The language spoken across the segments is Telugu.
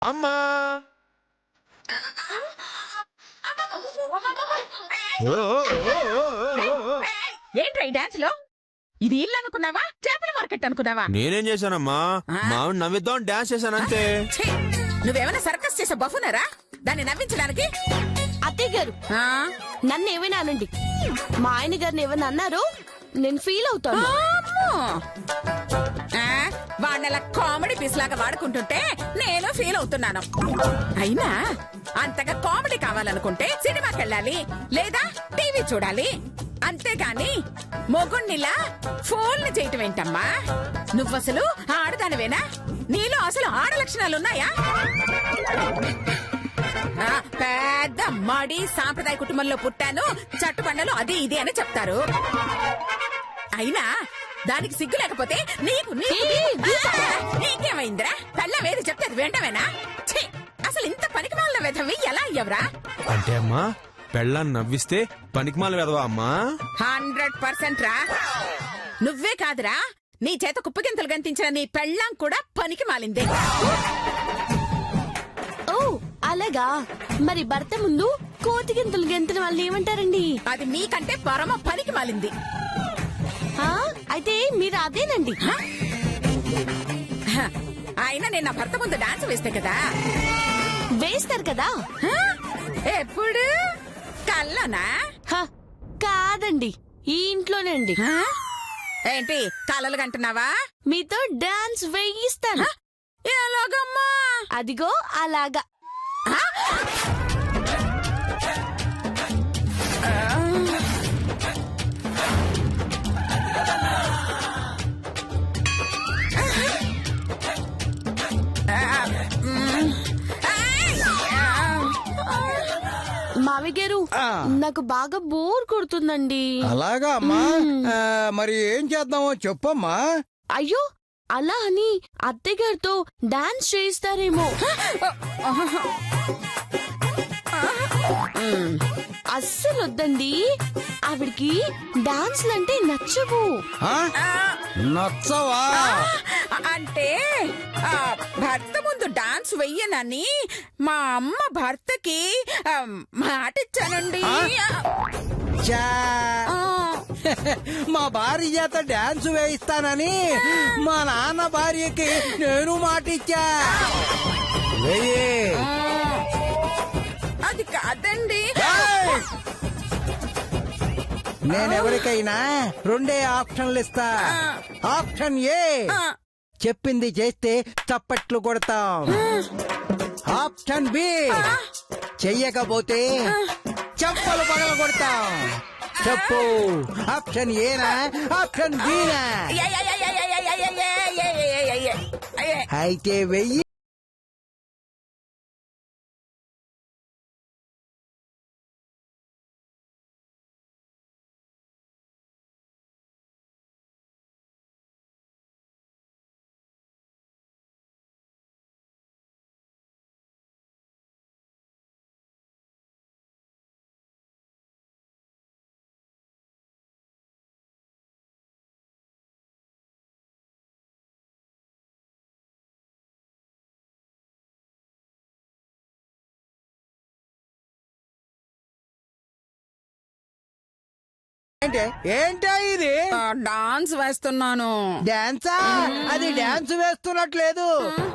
అమ్మా ఏంట్రా ఈ డాన్స్ లో? ఇది ఇల్లు అనుకున్నావా, చేపల మార్కెట్ అనుకున్నావా? నేనేం చేశానమ్మా? మావిని నవ్విద్దాం డాన్స్ చేశానంతే. ఛీ! నువ్వేమైనా సర్కస్ చేసే బఫునరా దాన్ని నవ్వించడానికి? అత్తయ్య గారు, ఆ? నన్ను ఏమైనా అనండి, మా ఆయన గారిని ఏమైనా అన్నారు నేను ఫీల్ అవుతాను. అమ్మో! ఆ, వాడినలా కామెడీ పీస్ లాగా వాడుకుంటుంటే నేను ఫీల్ అవుతున్నాను. అయినా అంతగా కామెడీ కావాలనుకుంటే సినిమాకి వెళ్ళాలి లేదా టీవీ చూడాలి, అంతేగాని మొగుణ్ణిలా ఫోన్లు చేయటం ఏంటమ్మా? నువ్వసలు ఆడదానివేనా? నీలో అసలు ఆడ లక్షణాలున్నాయా? పెద్ద మడి సాంప్రదాయ కుటుంబంలో పుట్టాను, చట్టుబండలు అది ఇది అని చెప్తారు. అయినా దానికి సిగ్గు లేకపోతే నీకేమైందిరా? పెళ్ళం ఏది చెప్తే అది వెంటవేనా? అసలు ఇంత పనికి మాలిన వెధవి ఎలా అయ్యవరా? అంటే అమ్మా పెళ్ళాన్ని నవ్విస్తే పనికిమాల వెదవా అమ్మా? 100% రా. నువ్వే కాదురా, నీ చేత కుప్పగింతలు గంతించిన నీ పెళ్ళాం కూడా పనికి మాలిందే. ఓ అలాగా, మరి భర్త ముందు కోతి గింతలు గెంతిన వాళ్ళు ఏమంటారండి? అది మీకంటే పరమ పనికి మాలింది. అయితే మీరు అదేనండి. అయినా నేను నా భర్త ముందు డాన్స్ వేస్తే కదా. వేస్తారు కదా. ఎప్పుడు? కల్లోనా? కాదండి, ఈ ఇంట్లోనండి. ఏంటి కలలు కంటున్నావా? మీతో డాన్స్ వేయిస్తాను. ఎలాగమ్మా? అదిగో అలాగా. మావి గారు, నాకు బాగా బోర్ కొడుతుందండి. అలాగా అమ్మా, మరి ఏం చేద్దామో చెప్పమ్మా. అయ్యో, అలా అని అత్తయ్య గారితో డాన్స్ చేయిస్తారేమో. అస్సలు వద్దండి, ఆవిడికి డాన్స్లంటే నచ్చవు. నచ్చవా? అంటే భర్త ముందు డాన్స్ వెయ్యనని మా అమ్మ భర్తకి మాటిచ్చానండి. మా భార్య చేత డాన్స్ వేయిస్తానని మా నాన్న భార్యకి నేను మాటిచ్చా. అది కాదండి. నేనెవరికైనా రెండే ఆప్షన్లు ఇస్తా. ఆప్షన్ ఏ, చెప్పింది చేస్తే చప్పట్లు కొడతాం. ఆప్షన్ బి, చెయ్యకపోతే చప్పలు పగల కొడతాం. చెప్పు, ఆప్షన్ ఏనా ఆప్షన్ బీనా? అయితే వెయ్యి. ఏంటా ఇది? డాన్స్ వేస్తున్నాను. డాన్సా? అది డాన్స్ వేస్తున్నట్లేదు,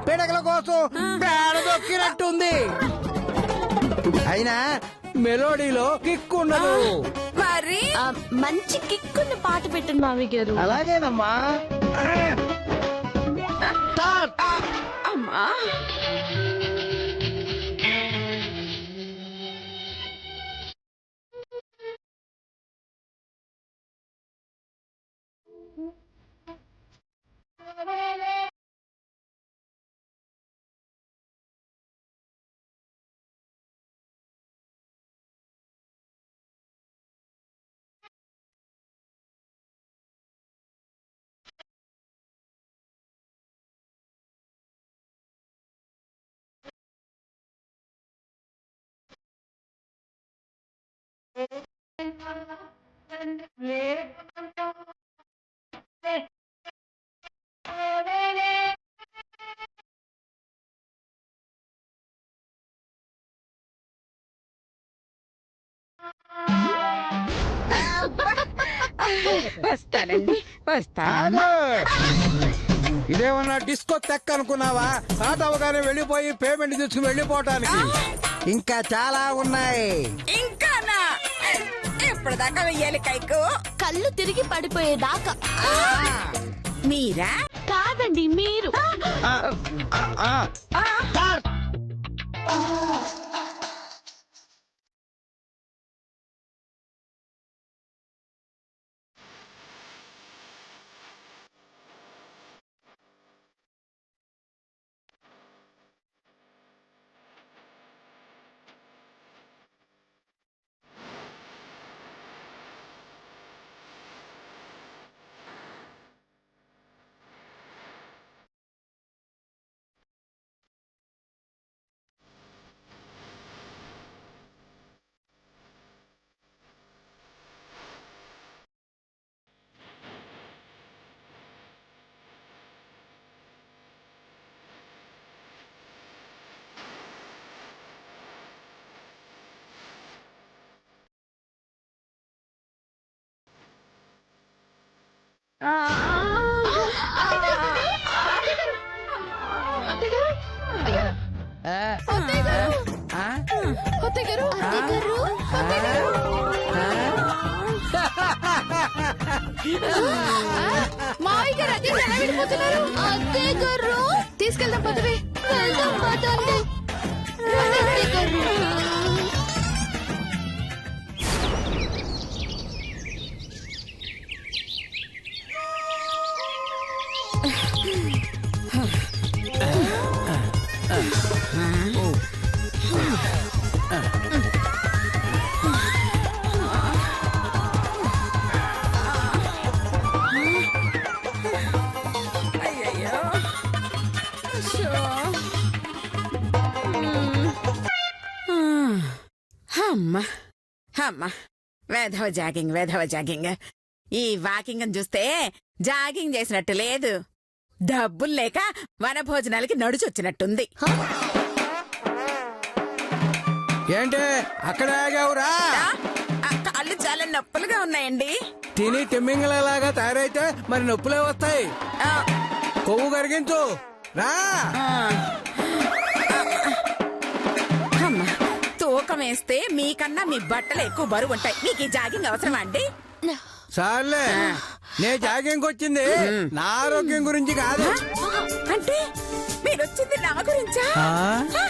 పిడకల కోసం పేడ దొక్కినట్టుంది. అయినా మెలోడీలో కిక్ ఉండదు. మరి మంచి కిక్కున్న పాట పెట్టండి మావి గారు. అలాగేనమ్మా. అమ్మా, వస్తానండి, వస్తాను. ఇదేమన్నా డిస్కో తెక్క అనుకున్నావా? స్టార్ట్ అవగానే వెళ్ళిపోయి పేమెంట్ తీసుకుని వెళ్ళిపోవటానికి ఇంకా చాలా ఉన్నాయి. ఇంకానా? ఎప్పటిదాకా వెయ్యాలి కైకు? కళ్ళు తిరిగి పడిపోయేదాకా. మీరా? కాదండి, మీరు. తీసుకెళ్దాం పదవి. వెళ్దాం పదండి. అయ్యయ్యో. అయ్యో. అమ్మా అమ్మా, వేధవ జాగింగ్. ఈ వాకింగ్ అని చూస్తే జాగింగ్ చేసినట్టు లేదు. డబ్బులు లేక వనభోజనాలకి నడుచొచ్చినట్టుంది. ఏంటి అక్కడ ఆగావురా? కాళ్ళు చాలా నొప్పులుగా ఉన్నాయండి. తిని తిమ్మింగలలాగా తయారైతే మరి నొప్పులే వస్తాయి. ఆ, కొవ్వు కరిగించు రా. అమ్మా, తూకం వేస్తే మీకన్నా మీ బట్టలు ఎక్కువ బరువు ఉంటాయి. మీకు ఈ జాగింగ్ అవసరమా అండి? సార్లే, నే జాగింగ్ వచ్చింది నా ఆరోగ్యం గురించి కాదు. అంటే మీరొచ్చింది నా గురించా? ఆ?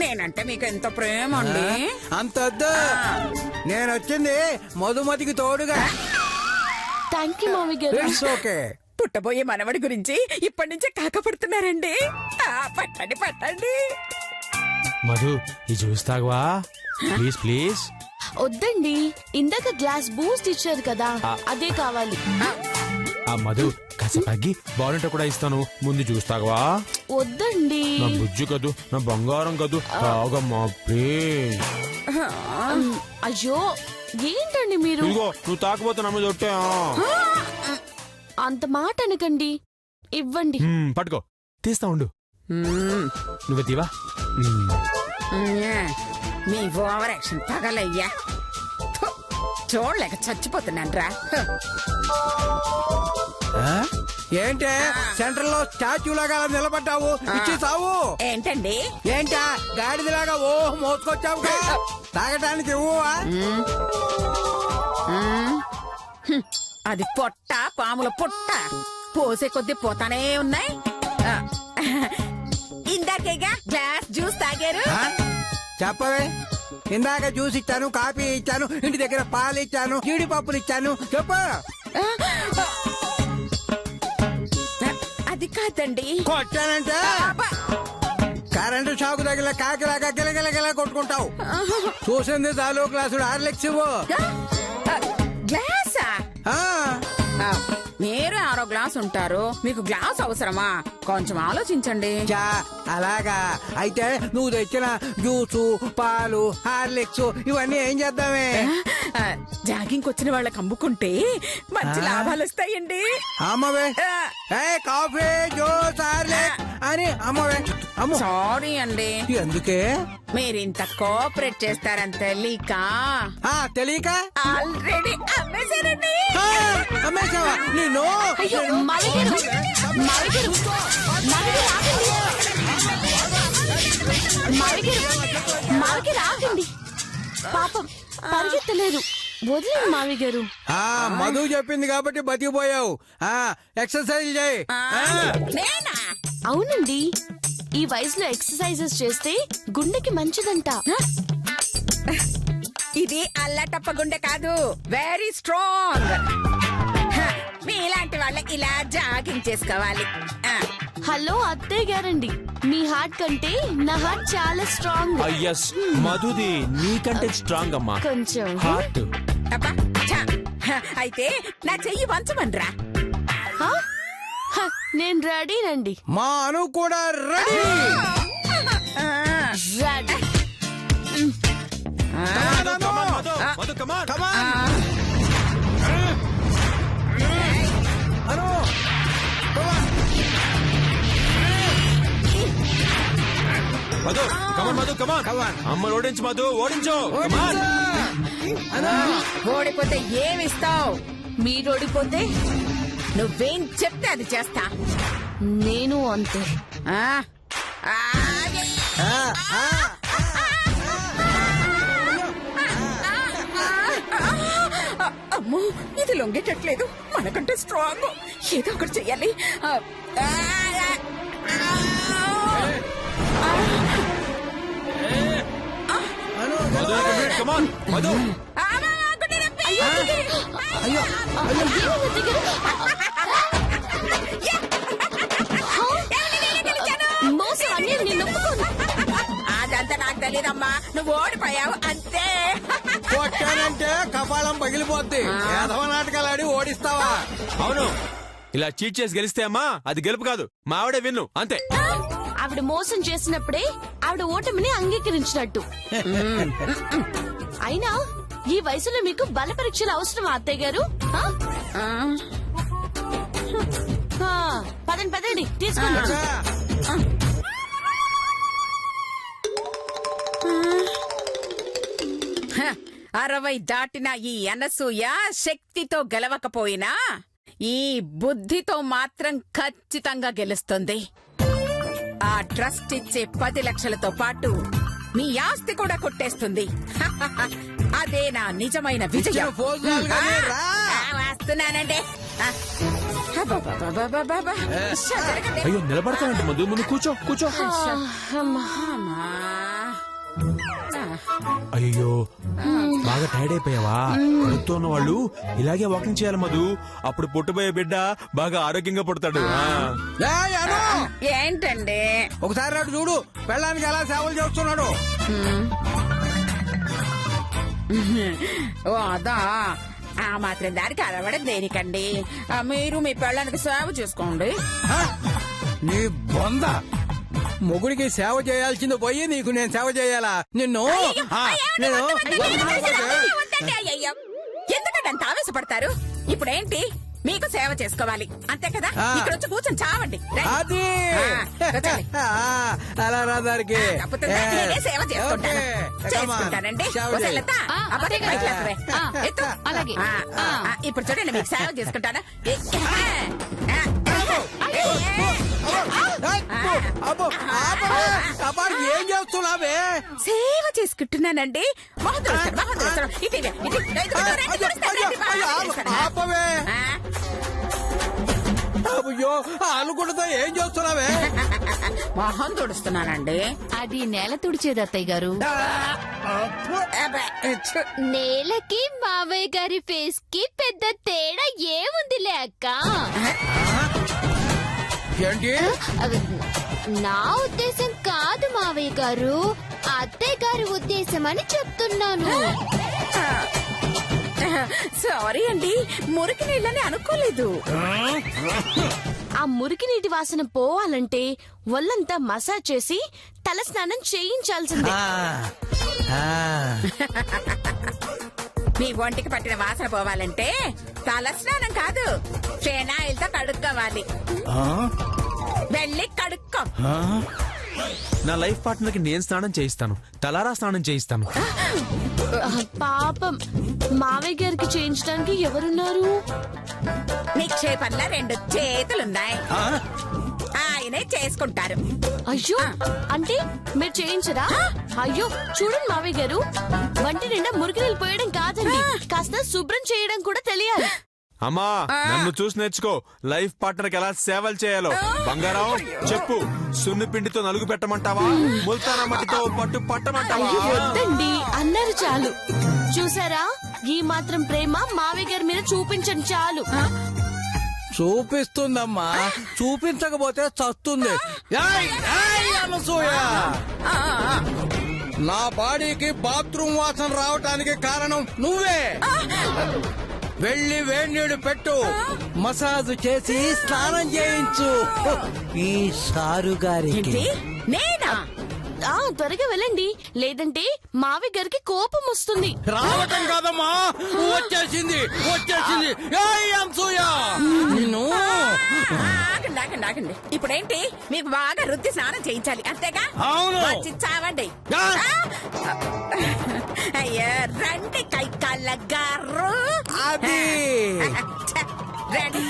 నేనంటే మీకు ఎంత ప్రేమ అండి. అంతొద్దు, నేనొచ్చింది మధుమతికి తోడుగా. థ్యాంక్ యూ మామి గారు. It's okay. పుట్టబోయే మనవడి గురించి ఇప్పటి నుంచే కాకపడుతున్నారండి. పట్టండి. మధు ఈ జ్యూస్ తాగవా ప్లీజ్ ప్లీజ్. వద్దండి, ఇందాక గ్లాస్ బూస్ట్ ఇచ్చారు కదా, అదే కావాలి. ఆ మధు కాస్త తగ్గి బాగుంటే కూడా ఇస్తాను, ముందు జ్యూస్ తాగవా. వద్దండి. నా బుజ్జి కదూ, నా బంగారం కదూ, తాగమ్మా ప్లీజ్. అయ్యో ఏంటండి మీరు? ఇదిగో నువ్వు తాకపోతే నమ్మ చొట్టే. అంత మాట అనకండి, ఇవ్వండి. పట్టుకో, తీస్తా ఉండు. నువ్వే తీవా. మీ ఓవర్ యాక్షన్ తగలయ్యా. థు, చూడలేక చచ్చిపోతున్నాను రా. ఏంటే సెంటర్ లో స్టాచ్యూ లాగా అలా నిలబడ్డావు? ఇచ్చి సావు. ఏంటండి? ఏంటా గాడిదలాగా ఓ మోసుకొచ్చావు? తాగటానికి ఇవ్వవా? అది పొట్ట, పాముల పుట్ట. పోసే కొద్దీ పోతానే ఉన్నాయి. ఇందాకేగా గ్లాస్ జ్యూస్ తాగారు. చెప్పవే, ఇందాక జ్యూస్ ఇచ్చాను, కాఫీ ఇచ్చాను, ఇంటి దగ్గర పాలు ఇచ్చాను, జీడిపప్పులు ఇచ్చాను. చెప్పు. అది కాదండి. కొట్టానంటే కరెంటు షాకు తగిల కాకిలాగా గిలగిలగిల కొట్టుకుంటావు. చూసింది చాలు, గ్లాసుడు హార్లిక్స్ ఇవ్వు. గ్లాసా? ఆ, మీరు 6 గ్లాస్ ఉంటారు, మీకు గ్లాస్ అవసరమా? కొంచెం ఆలోచించండి. చా, అలాగా అయితే నువ్వు తెచ్చిన జ్యూసు, పాలు, హార్లిక్స్ ఇవన్నీ ఏం చేద్దామే? జాగింగ్ వచ్చిన వాళ్ళకి అమ్ముకుంటే మంచి లాభాలు వస్తాయండి. అమ్మవే ఏ కాఫీ జ్యూస్ హార్లిక్స్ అని అమ్మవే అమ్ము. సారీ అండి, ఎందుకే మీరింత కోఆపరేట్ చేస్తారని తెలియక తెలియక ఆల్రెడీ అమ్మేశారండి. అమ్మేశావా నిన్ను? అయ్యో మావయ్య గారు, మావయ్య గారు, మావయ్య గారు ఆగండి. మావయ్య గారు, మావయ్య గారు ఆగండి. పాపం పరిగెత్తలేదు, వదిలేదు మావయ్య గారు. మధు చెప్పింది కాబట్టి బతికిపోయావు. ఎక్సర్సైజ్ చేయి. నేనా? అవునండి, ఈ వయసులో ఎక్సర్సైజెస్ చేస్తే గుండెకి మంచిదంట. ఇది అల్లటప్ప గుండె కాదు, వెరీ స్ట్రాంగ్. మీలాంటి వాళ్ళకి ఇలా జాగింగ్ చేసుకోవాలి. హలో అత్తయ్య గారండి, మీ హార్ట్ కంటే నా హార్ట్ చాలా స్ట్రాంగ్. ఎస్ మధుది నీకంటే స్ట్రాంగ్ అమ్మా కొంచెం హార్ట్. అబ్బా, ఛ. అయితే నా చెయ్యి వంచమనరా. హ? హ, నేను రెడీనండి. మా అను కూడా ready. Ready. Madhu come on Anu Madhu come on Madhu come on Come on. అమ్మని ఓడించు మధు ఓడించు కమాన్. ఓడిపోతే ఏమిస్తావు? మీరు ఓడిపోతే నువ్వేం చెప్తే అది చేస్తా. నేను అంతే. ఆ? అమ్మో, ఇది లొంగేటట్లేదు. మనకంటే స్ట్రాంగ్. ఏదో ఒకటి చెయ్యాలి. మధు కమాన్ మధు. అయ్యో అయ్యో అయ్యో అత్తయ్య గారు. మోసం అన్నీ నేను ఒప్పుకోను. అదంతా నాకు తెలియదమ్మా, నువ్వు ఓడిపోయావు అంతే. కొట్టానంటే కపాలం పగిలిపోద్ది. ఏదవ నాటకాలు ఆడి ఓడిస్తావా? అవును, ఇలా చీట్ చేసి గెలిస్తే అమ్మా అది గెలుపు కాదు, మా ఆవిడే విన్ను అంతే. ఆవిడ మోసం చేసినప్పుడే ఆవిడ ఓటమిని అంగీకరించినట్టు. అయినా ఈ వయసులో మీకు బల పరీక్షలు అవసరం అత్తయ్య గారు? పదండి పదండి తీసుకోండి. హ, 60 దాటిన ఈ అనసూయ శక్తితో గెలవకపోయినా ఈ బుద్ధితో మాత్రం ఖచ్చితంగా గెలుస్తుంది. ఆ ట్రస్ట్ ఇచ్చే 10 లక్షలతో పాటు మీ ఆస్తి కూడా కొట్టేస్తుంది. అదే నా నిజమైన విజయం. ఇచ్చిన భోజనాలు కానీ రా. వస్తున్నానండి. అబ్బబ్బబ్బబ్బబ్బబ్బ. జరగండి. అయ్యో నిలబడతానంటే మధు, ముందు కూర్చో కూర్చో. అమ్మా. అమ్మా. అయ్యో బాగా టైర్డ్ అయిపోయావా? కడుపుతో ఉన్న వాళ్ళు ఇలాగే వాకింగ్ చేయాలి మధు, అప్పుడు పుట్టబోయే బిడ్డ బాగా ఆరోగ్యంగా పుడతాడు. ఏయ్ అను, ఏంటండి? ఒకసారి అటు చూడు, పెళ్ళానికి ఎలా సేవలు చేస్తున్నాడు. ఓ అదా, ఆ మాత్రం దానికి అరవడం దేనికండి? మీరు మీ పెళ్ళానికి సేవ చేసుకోండి. నీ బొంద మొగుడికి సేవ చేయాల్సింది పోయి నీకు నేను సేవ చేయాలా? నిన్ను నేను ఎందుకంటే అంత ఆవేశపడతారు? ఇప్పుడేంటి, మీకు సేవ చేసుకోవాలి అంతే కదా? ఇక్కడ వచ్చి కూర్చొని చావండి. రండి. అది కూర్చోండి. అలా రాదారికి తప్పుతుందా? నేనే సేవ చేసుకుంటాను. చేసుకుంటానండి. ఓసారి లత, ఆ బకెట్ పైకి లేపవే. ఎత్తు. అలాగే. ఇప్పుడు చూడండి, మీకు సేవ చేసుకుంటాను. ఏం చేస్తున్నావే? సేవ చేసుకుంటున్నానండి. ఆపవే. అయ్యో అనుకుంటున్నా ఏం చేస్తున్నావే? మొహం తుడుస్తున్నానండి. అది నేల తుడిచేది అత్తయ్య గారు. నేలకి మావయ్య గారి ఫేస్ కి పెద్ద తేడా ఏముందిలే అక్క. ఏంటి? నా ఉద్దేశం కాదు మావయ్య గారు, అత్తయ్య గారి ఉద్దేశం అని చెప్తున్నాను. సారీ అండి, మురికి నీళ్ళని అనుకోలేదు. ఆ మురికి నీటి వాసన పోవాలంటే ఒళ్ళంతా మసాజ్ చేసి తల స్నానం చేయించాల్సిందే. మీ ఒంటికి పట్టిన వాసన పోవాలంటే తల స్నానం కాదు ఫెనాయిల్తో కడుక్కోవాలి. వెళ్ళి కడుక్కో. నా లైఫ్ పార్ట్నర్ కి నేను స్నానం చేయిస్తాను, తలారా స్నానం చేయిస్తాను. పాపం మావయ్య గారికి చేయించడానికి ఎవరున్నారు? నిక్షేపంలో 2 చేతులున్నాయి, ఆయనే చేసుకుంటారు. అయ్యో, అంటే మీరు చేయించరా? అయ్యో చూడండి మావయ్య గారు, వంటి నిండా మురికి పోయడం కాదండి, కాస్త శుభ్రం చేయడం కూడా తెలియాలి. అమ్మా నన్ను చూసి నేర్చుకో, లైఫ్ పార్ట్నర్ కి ఎలా సేవలు చేయాలో. బంగారం చెప్పు, సున్ని పిండితో నలుగు పెట్టమంటావా, ముల్తానా మట్టితో పట్టు పట్టమంటావా? అయ్యో వద్దండి అన్నారు చాలు. చూసారా, ఈ మాత్రం ప్రేమ మావయ్య గారి మీద చూపించండి చాలు. చూపిస్తుందమ్మా, చూపించకపోతే చస్తుంది. ఏయ్, ఏయ్ అనసూయ, నా బాడీకి బాత్రూమ్ వాసన రావటానికి కారణం నువ్వే. వెళ్ళి వేడినీళ్ళు పెట్టు, మసాజ్ చేసి స్నానం చేయించు ఈ సారు గారికి. ఏంటి? నేనా? త్వరగా వెళ్ళండి, లేదంటే మావయ్య గారికి కోపం వస్తుంది. రావటం కాదమ్మా, వచ్చేసింది వచ్చేసింది. ఏయ్ అనసూయ, నిన్ను ఆగండి ఆగండి. ఇప్పుడేంటి, మీకు బాగా రుద్ది స్నానం చేయించాలి అంతేగా? అవును. వచ్చి చావండి. ఆ! అయ్యో రండి కైకాళ్ళ గారు. అది ఛ, రండి.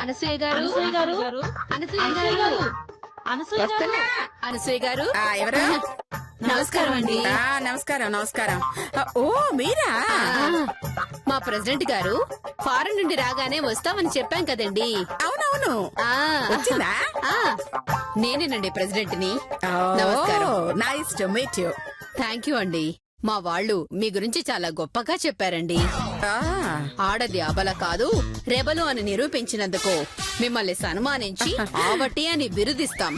అనసూయ గారు, అనసూయ గారు, ఎవరు? నమస్కారం అండి. నమస్కారం నమస్కారం. ఓ మీరా? మా ప్రెసిడెంట్ గారు ఫారెన్ నుండి రాగానే వస్తామని చెప్పాం కదండి. అవునవును. వచ్చిందా? నేనేనండి ప్రెసిడెంట్ ని. నమస్కారం. Nice to meet you. Thank you అండి. మా వాళ్ళు మీ గురించి చాలా గొప్పగా చెప్పారండి. ఆడది అబల కాదు రెబలు అని నిరూపించినందుకు మిమ్మల్ని సన్మానించి ఆవటి అని బిరుదిస్తాం.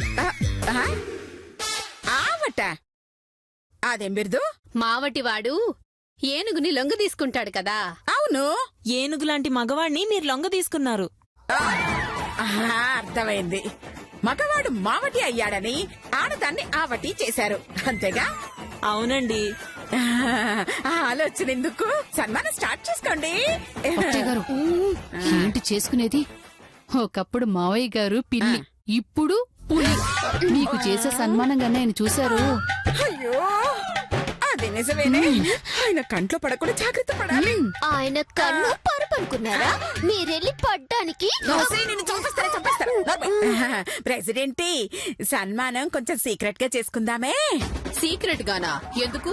ఆవట? అదేం బిరుదు? మావటి వాడు ఏనుగుని లొంగ తీసుకుంటాడు కదా. అవును. ఏనుగు లాంటి మగవాణ్ణి మీరు లొంగ తీసుకున్నారు. అర్థమైంది. మగవాడు మావటి అయ్యాడని ఆడదాన్ని ఆవటి చేశారు అంతేగా? అవునండి. ఆలోచన ఎందుకు? సన్మానం స్టార్ట్ చేసుకోండి. గారు ఏంటి చేసుకునేది? ఒకప్పుడు మావయ్య గారు పిల్లి, ఇప్పుడు పులి. మీకు చేసే సన్మానంగానే ఆయన చూశారు. అయ్యో అది నిజమేనే. ఆయన కంట్లో పడకుండా జాగ్రత్త పడాలి. ఆయన కన్ను పరుపు అనుకున్నారా? మీరెళ్ళి పడ్డానికి. నిన్ను చంపేస్తారా? ప్రెసిడెంట్, సన్మానం కొంచెం సీక్రెట్ గా చేసుకుందామే. సీక్రెట్ గానా? ఎందుకు?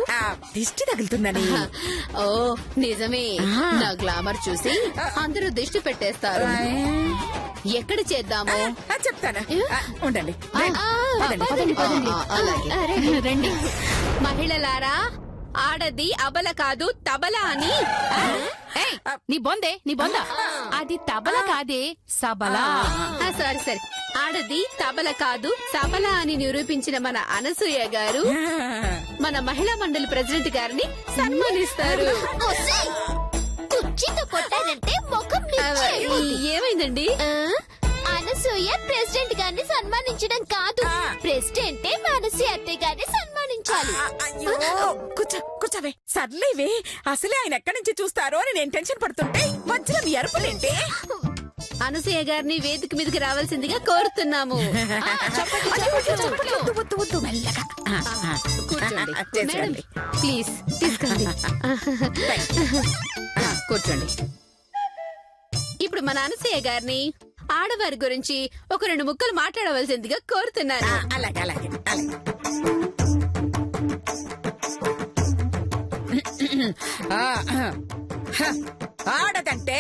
దిష్టి తగులుతుందని. ఓ నిజమే. నా గ్లామర్ చూసి అందరూ దిష్టి పెట్టేస్తారు. ఎక్కడ చేద్దాము? చెప్తాను. ఉండండి. అలాగే. రండి. మహిళలారా, ఆడది అబల కాదు తబల అని ఏయ్, నీ బొంద అది తబల కాదే సబల. సారీ సరే, ఆడది తబల కాదు సబల అని నిరూపించిన మన అనసూయ గారు మన మహిళా మండలి ప్రెసిడెంట్ గారిని సన్మానిస్తారు. కుర్చీతో కొట్టారంటే ముఖం ఏమైందండి? అనసూయ ప్రెసిడెంట్ గారిని సన్మానించడం కాదు, ప్రెసిడెంటే మనసి అత్తయ్య గారిని సన్మానించాలి. అయ్యో కూర్చోవే. సర్లేవే, అసలే ఆయన ఎక్కడి నుంచి చూస్తారో అని నేను టెన్షన్ పడుతుంటే మధ్యలో మీ అరుపులేంటి? అనసూయ గారిని వేదిక మీదకి రావాల్సిందిగా కోరుతున్నాము. వద్దు, వద్దు, మెల్లగా. కూర్చోండి చేసేయండి. మేడం, ప్లీజ్ తీసుకోండి. కూర్చోండి. ఇప్పుడు మన అనసూయ గారిని ఆడవారి గురించి ఒక 2 ముక్కలు మాట్లాడవలసిందిగా కోరుతున్నాను. అలాగే అలాగే అలాగే. ఆడదంటే